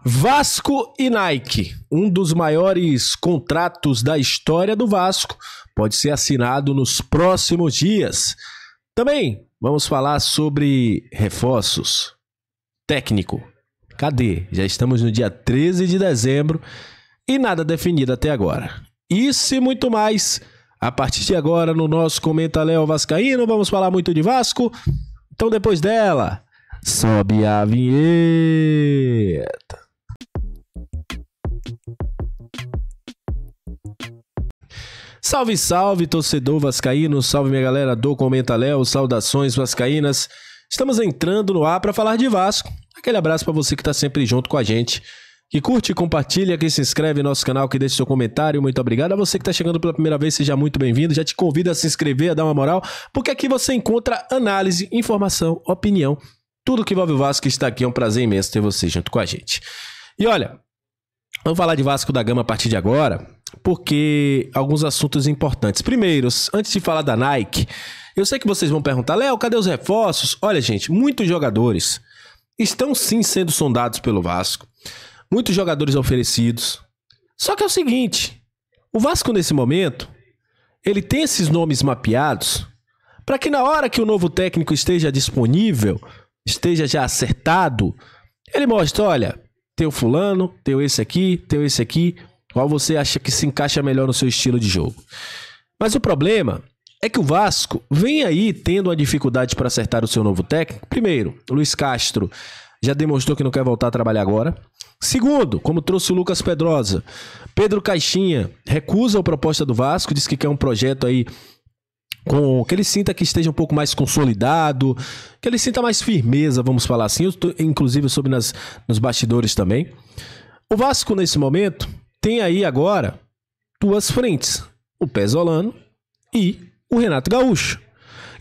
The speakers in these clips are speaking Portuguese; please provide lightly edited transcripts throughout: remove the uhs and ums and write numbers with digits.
Vasco e Nike, um dos maiores contratos da história do Vasco, pode ser assinado nos próximos dias. Também vamos falar sobre reforços. Técnico, cadê? Já estamos no dia 13 de dezembro e nada definido até agora. Isso e muito mais a partir de agora no nosso Comenta Léo Vascaíno. Vamos falar muito de Vasco. Então depois dela, sobe a vinheta. Salve, salve, torcedor vascaíno, salve minha galera do Comenta Léo, saudações vascaínas. Estamos entrando no ar para falar de Vasco. Aquele abraço para você que está sempre junto com a gente, que curte e compartilha, que se inscreve no nosso canal, que deixa seu comentário. Muito obrigado. A você que está chegando pela primeira vez, seja muito bem-vindo. Já te convido a se inscrever, a dar uma moral, porque aqui você encontra análise, informação, opinião, tudo que envolve o Vasco está aqui. É um prazer imenso ter você junto com a gente. E olha, vamos falar de Vasco da Gama a partir de agora, porque alguns assuntos importantes. Primeiro, antes de falar da Nike, eu sei que vocês vão perguntar, Léo, cadê os reforços? Olha, gente, muitos jogadores estão sim sendo sondados pelo Vasco. Muitos jogadores oferecidos. Só que é o seguinte, o Vasco nesse momento, ele tem esses nomes mapeados para que na hora que o novo técnico esteja disponível, esteja já acertado, ele mostre, olha, tem o fulano, tem esse aqui, qual você acha que se encaixa melhor no seu estilo de jogo. Mas o problema é que o Vasco vem aí tendo uma dificuldade para acertar o seu novo técnico. Primeiro, o Luiz Castro já demonstrou que não quer voltar a trabalhar agora. Segundo, como trouxe o Lucas Pedrosa, Pedro Caixinha recusa a proposta do Vasco, diz que quer um projeto aí que ele sinta que esteja um pouco mais consolidado, que ele sinta mais firmeza, vamos falar assim. Eu estou, inclusive, soube nos bastidores também. O Vasco, nesse momento, tem aí agora duas frentes, o Pesolano e o Renato Gaúcho.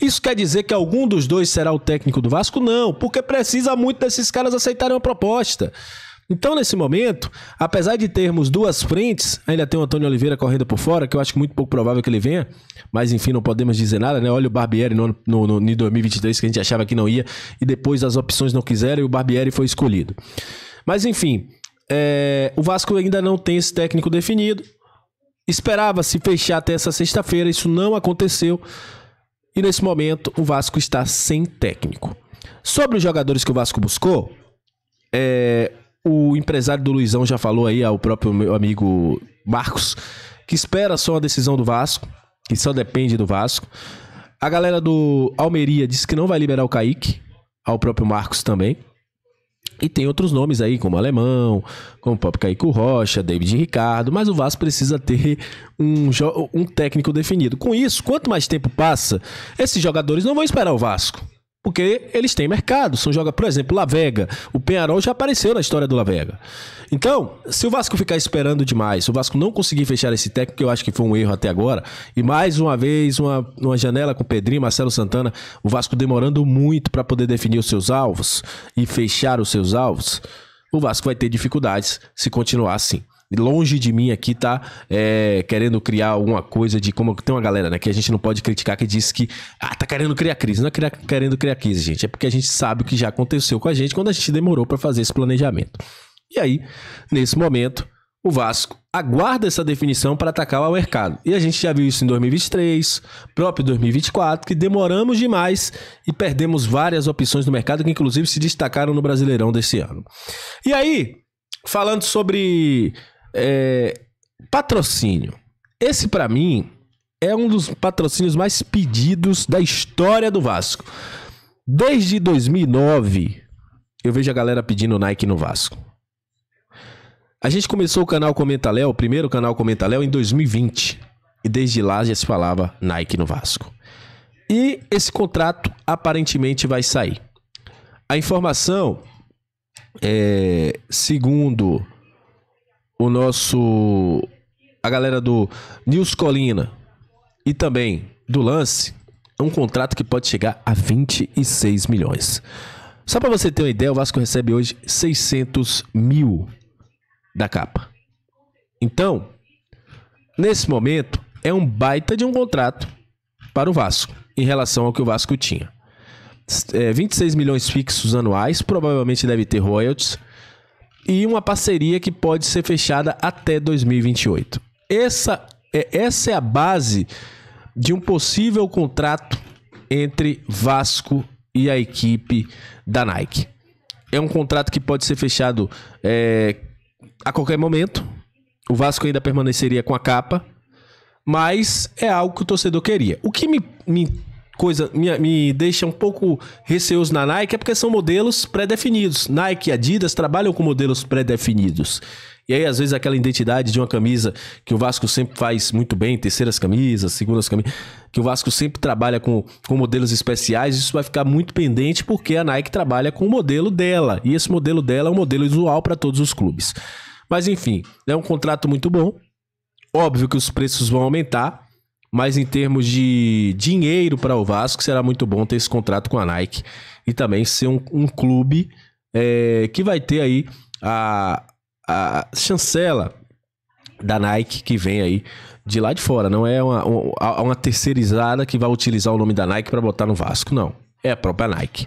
Isso quer dizer que algum dos dois será o técnico do Vasco? Não, porque precisa muito desses caras aceitarem uma proposta. Então, nesse momento, apesar de termos duas frentes, ainda tem o Antônio Oliveira correndo por fora, que eu acho muito pouco provável que ele venha, mas enfim, não podemos dizer nada, né? Olha o Barbieri no 2023, que a gente achava que não ia, e depois as opções não quiseram e o Barbieri foi escolhido. Mas enfim, o Vasco ainda não tem esse técnico definido. Esperava-se fechar até essa sexta-feira, isso não aconteceu. E nesse momento o Vasco está sem técnico. Sobre os jogadores que o Vasco buscou, o empresário do Luizão já falou aí ao próprio meu amigo Marcos, que espera só a decisão do Vasco, que só depende do Vasco. A galera do Almeria disse que não vai liberar o Kaique, ao próprio Marcos também. E tem outros nomes aí, como Alemão, como o próprio Kaique Rocha, David Ricardo, mas o Vasco precisa ter um técnico definido. Com isso, quanto mais tempo passa, esses jogadores não vão esperar o Vasco, porque eles têm mercado. Por exemplo, La Vega. O Peñarol já apareceu na história do La Vega. Então, se o Vasco ficar esperando demais, se o Vasco não conseguir fechar esse técnico, que eu acho que foi um erro até agora, e mais uma vez, uma janela com Pedrinho, Marcelo Santana, o Vasco demorando muito para poder definir os seus alvos e fechar os seus alvos, o Vasco vai ter dificuldades se continuar assim. Longe de mim aqui tá querendo criar alguma coisa de como tem uma galera, né, que a gente não pode criticar, que diz que tá querendo criar crise. Não é querendo criar crise, gente, é porque a gente sabe o que já aconteceu com a gente quando a gente demorou para fazer esse planejamento. E aí, nesse momento, o Vasco aguarda essa definição para atacar o mercado. E a gente já viu isso em 2023, próprio 2024, que demoramos demais e perdemos várias opções no mercado que inclusive se destacaram no Brasileirão desse ano. E aí, falando sobre patrocínio. Esse, para mim, é um dos patrocínios mais pedidos da história do Vasco. Desde 2009, eu vejo a galera pedindo Nike no Vasco. A gente começou o canal Comenta Léo, o primeiro canal Comenta Léo, em 2020. E desde lá já se falava Nike no Vasco. E esse contrato aparentemente vai sair. A informação, segundo a galera do News Colina e também do Lance, é um contrato que pode chegar a 26 milhões. Só para você ter uma ideia, o Vasco recebe hoje 600 mil da capa. Então, nesse momento, é um baita de um contrato para o Vasco, em relação ao que o Vasco tinha. 26 milhões fixos anuais, provavelmente deve ter royalties. e uma parceria que pode ser fechada até 2028. Essa é a base de um possível contrato entre Vasco e a equipe da Nike. É um contrato que pode ser fechado a qualquer momento. O Vasco ainda permaneceria com a capa, mas é algo que o torcedor queria. O que me deixa um pouco receoso na Nike é porque são modelos pré-definidos. Nike e Adidas trabalham com modelos pré-definidos. E aí, às vezes, aquela identidade de uma camisa que o Vasco sempre faz muito bem, terceiras camisas, segundas camisas, que o Vasco sempre trabalha com modelos especiais, isso vai ficar muito pendente porque a Nike trabalha com o modelo dela. E esse modelo dela é um modelo usual para todos os clubes. Mas, enfim, é um contrato muito bom. Óbvio que os preços vão aumentar, mas em termos de dinheiro para o Vasco, será muito bom ter esse contrato com a Nike e também ser um clube que vai ter aí a chancela da Nike que vem aí de lá de fora. Não é uma terceirizada que vai utilizar o nome da Nike para botar no Vasco, não. É a própria Nike.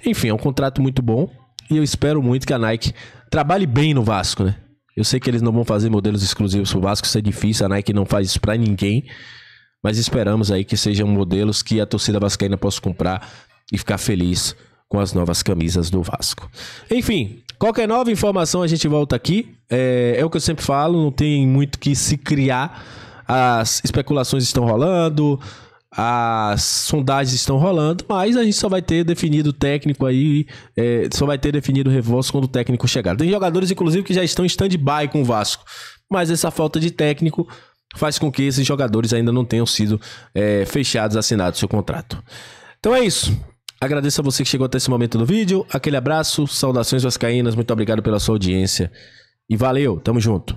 Enfim, é um contrato muito bom e eu espero muito que a Nike trabalhe bem no Vasco, né? Eu sei que eles não vão fazer modelos exclusivos pro Vasco, isso é difícil, a Nike não faz isso pra ninguém, mas esperamos aí que sejam modelos que a torcida vascaína possa comprar e ficar feliz com as novas camisas do Vasco. Enfim, qualquer nova informação a gente volta aqui. É o que eu sempre falo, não tem muito que se criar. As especulações estão rolando, as sondagens estão rolando, mas a gente só vai ter definido o técnico aí, só vai ter definido o reforço quando o técnico chegar. Tem jogadores, inclusive, que já estão em stand-by com o Vasco, mas essa falta de técnico faz com que esses jogadores ainda não tenham sido fechados, assinados seu contrato. Então é isso. Agradeço a você que chegou até esse momento do vídeo. Aquele abraço, saudações vascaínas, muito obrigado pela sua audiência e valeu, tamo junto.